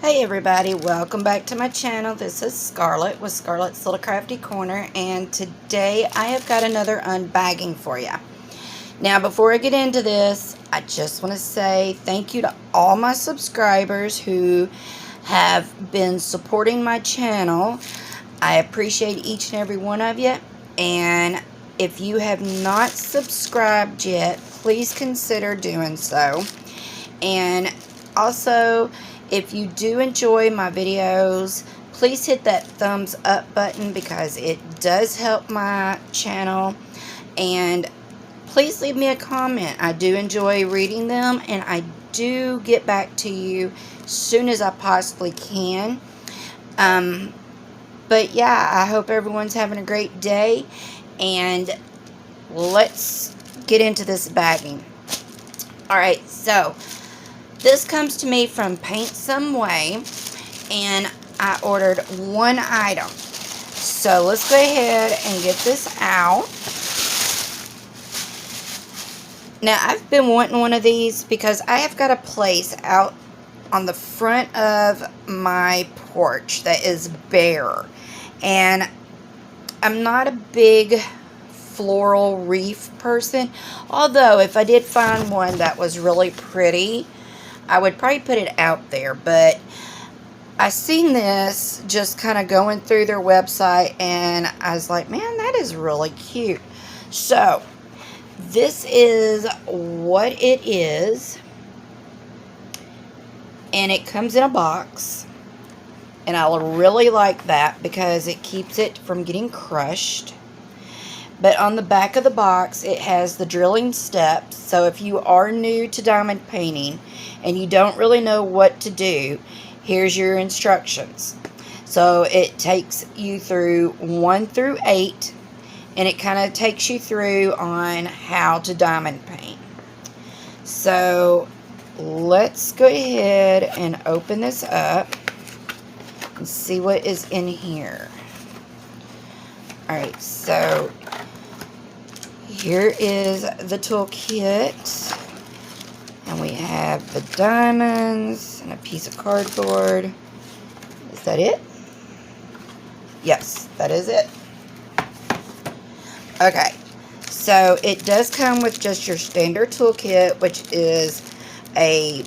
Hey everybody, welcome back to my channel. This is Scarlet with Scarlet's Little Crafty Corner, and today I have got another unbagging for you. Now before I get into this, I just want to say thank you to all my subscribers who have been supporting my channel. I appreciate each and every one of you, and if you have not subscribed yet, please consider doing so. And also, if you do enjoy my videos, please hit that thumbs up button because it does help my channel. And please leave me a comment. I do enjoy reading them, and I do get back to you as soon as I possibly can. But yeah, I hope everyone's having a great day, and let's get into this bagging. Alright, so this comes to me from Paintsomeway, and I ordered one item. So let's go ahead and get this out. Now, I've been wanting one of these because I have got a place out on the front of my porch that is bare. And I'm not a big floral wreath person. Although, if I did find one that was really pretty, I would probably put it out there. But I seen this just kind of going through their website, and I was like, man, that is really cute. So this is what it is, and it comes in a box, and I really like that because it keeps it from getting crushed. But on the back of the box, it has the drilling steps. So if you are new to diamond painting and you don't really know what to do, here's your instructions. So it takes you through 1 through 8, and it kind of takes you through on how to diamond paint. So let's go ahead and open this up and see what is in here. Alright, so here is the toolkit, and we have the diamonds and a piece of cardboard. Is that it? Yes, that is it. Okay, so it does come with just your standard toolkit, which is a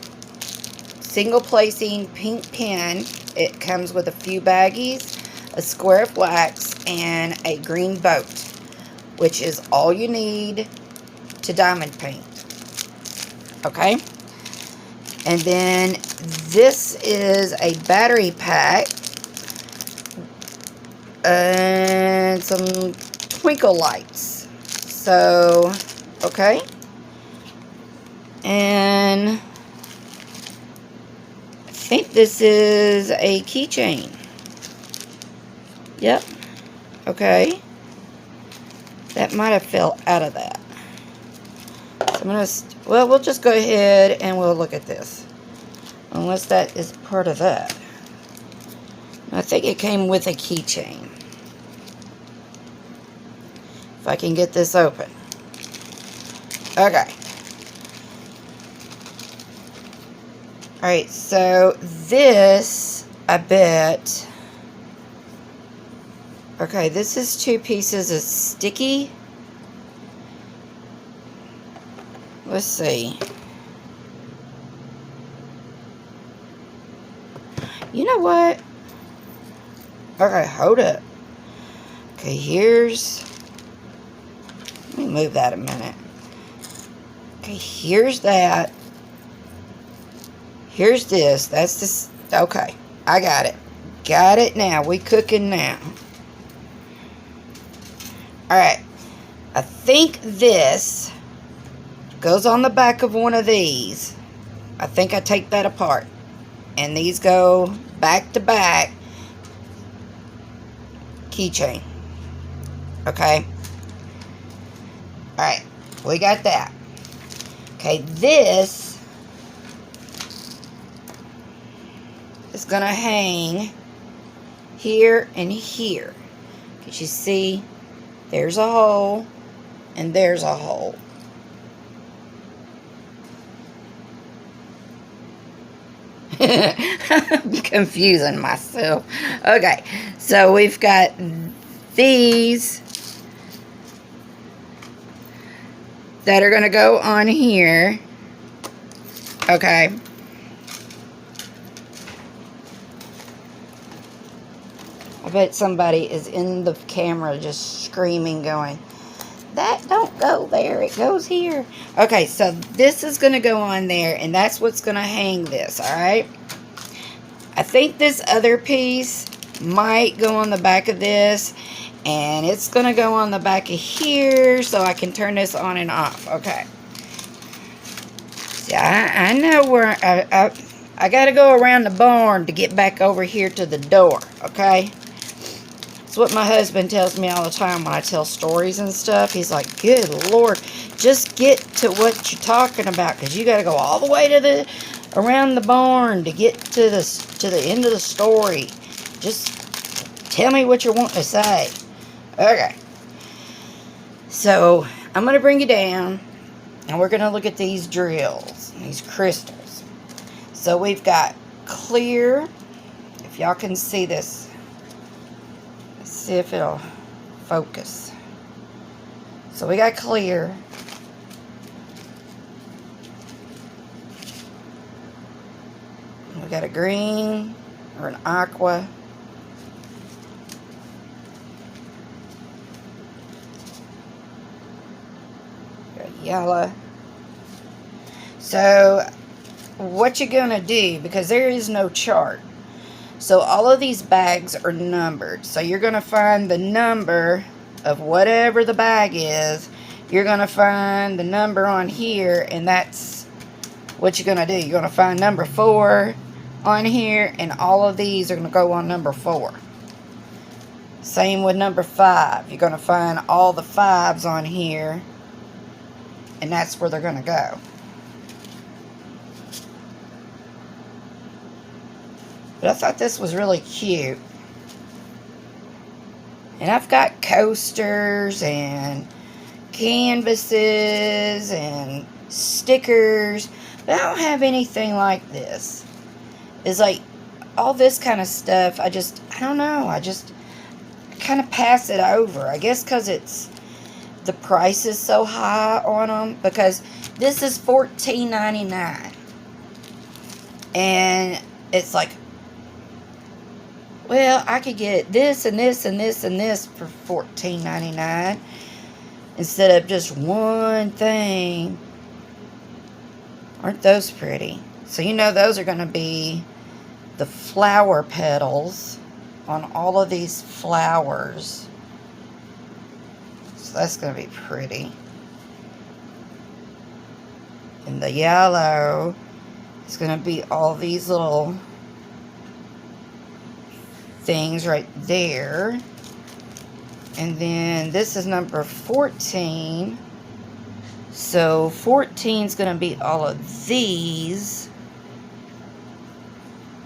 single placing pink pen. It comes with a few baggies, a square of wax, and a green boat, which is all you need to diamond paint. Okay? And then this is a battery pack and some twinkle lights. So, okay. And I think this is a keychain. Yep. Okay. That might have fell out of that. So I'm going to, well, we'll just go ahead and we'll look at this. Unless that is part of that. I think it came with a keychain. If I can get this open. Okay. Alright, so this, I bet. Okay, this is 2 pieces of sticky. Let's see. You know what? Okay, hold up. Okay, here's... Let me move that a minute. Okay, here's that. Here's this. That's this. Okay, I got it. Got it now. We cooking now. Alright, I think this goes on the back of one of these. I think I take that apart. And these go back to back. Keychain. Okay. Alright, we got that. Okay, this is going to hang here and here. Because you see, there's a hole, and there's a hole. I'm confusing myself. Okay, so we've got these that are going to go on here. Okay. I bet somebody is in the camera just screaming, going, that don't go there, it goes here. Okay, so this is going to go on there, and that's what's going to hang this, alright? I think this other piece might go on the back of this, and it's going to go on the back of here, so I can turn this on and off. Okay. See, I know where, I got to go around the barn to get back over here to the door, okay? It's what my husband tells me all the time when I tell stories and stuff. He's like, good Lord, just get to what you're talking about, because you got to go all the way to around the barn to get to the end of the story. Just tell me what you want to say. Okay. So, I'm going to bring you down, and we're going to look at these drills, these crystals. So, we've got clear, if y'all can see this. See if it'll focus. So we got clear. We got a green or an aqua. Got a yellow. So what you're gonna do, because there is no chart. So all of these bags are numbered. So you're going to find the number of whatever the bag is. You're going to find the number on here, and that's what you're going to do. You're going to find number 4 on here, and all of these are going to go on number 4. Same with number 5. You're going to find all the 5s on here, and that's where they're going to go. But I thought this was really cute. And I've got coasters and canvases and stickers. But I don't have anything like this. It's like all this kind of stuff. I don't know. I just kind of pass it over. I guess because the price is so high on them. Because this is $14.99. And it's like, well, I could get this and this and this and this for $14.99 instead of just one thing. Aren't those pretty? So you know those are going to be the flower petals on all of these flowers. So that's going to be pretty. And the yellow is going to be all these little things right there. And then this is number 14. So 14 is going to be all of these.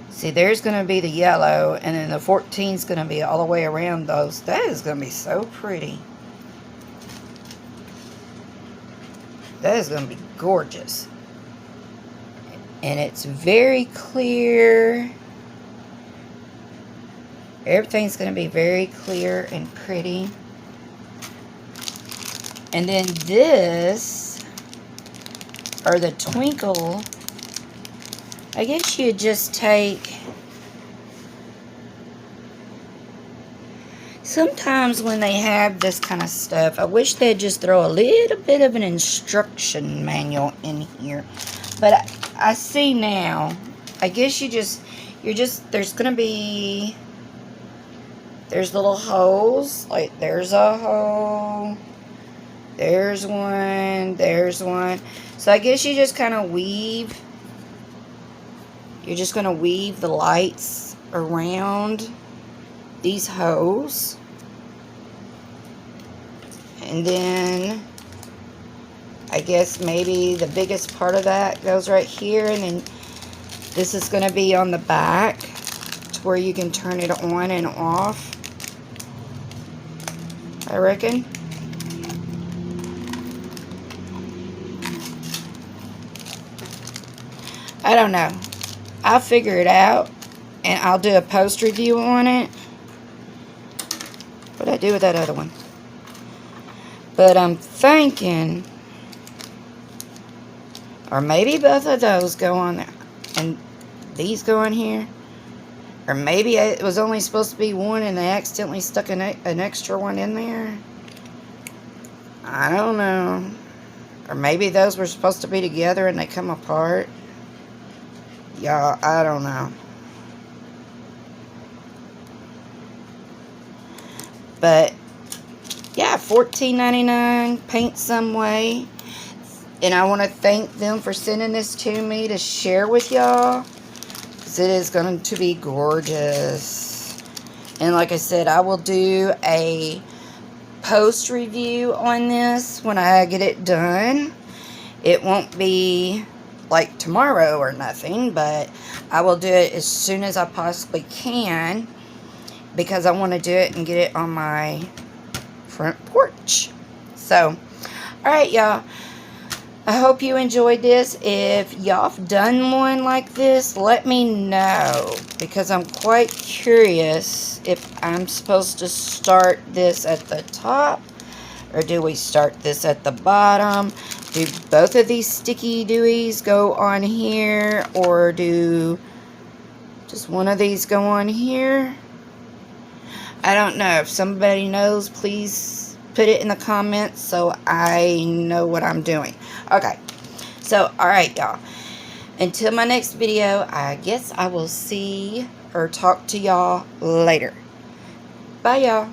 See, there's going to be the yellow, and then the 14 is going to be all the way around those. That is going to be so pretty. That is going to be gorgeous. And it's very clear. Everything's going to be very clear and pretty. And then this, or the twinkle, I guess you just take, sometimes when they have this kind of stuff, I wish they'd just throw a little bit of an instruction manual in here. But I see now, I guess there's going to be, there's little holes, like there's a hole, there's one, there's one. So I guess you just kind of weave, you're just going to weave the lights around these holes. And then I guess maybe the biggest part of that goes right here, and then this is going to be on the back to where you can turn it on and off, I reckon. I don't know. I'll figure it out, and I'll do a post review on it. What did I do with that other one? But I'm thinking, or maybe both of those go on there, and these go on here. Or maybe it was only supposed to be one and they accidentally stuck an extra one in there. I don't know. Or maybe those were supposed to be together and they come apart. Y'all, I don't know. But, yeah, $14.99, Paintsomeway. And I want to thank them for sending this to me to share with y'all. It is going to be gorgeous. And like I said, I will do a post review on this when I get it done. It won't be like tomorrow or nothing, but I will do it as soon as I possibly can, because I want to do it and get it on my front porch. So, alright y'all, I hope you enjoyed this. If y'all have done one like this, let me know, because I'm quite curious if I'm supposed to start this at the top, or do we start this at the bottom? Do both of these sticky dewies go on here, or do just one of these go on here? I don't know. If somebody knows, please put it in the comments so I know what I'm doing. Okay, so alright y'all, until my next video, I guess I will see or talk to y'all later. Bye y'all.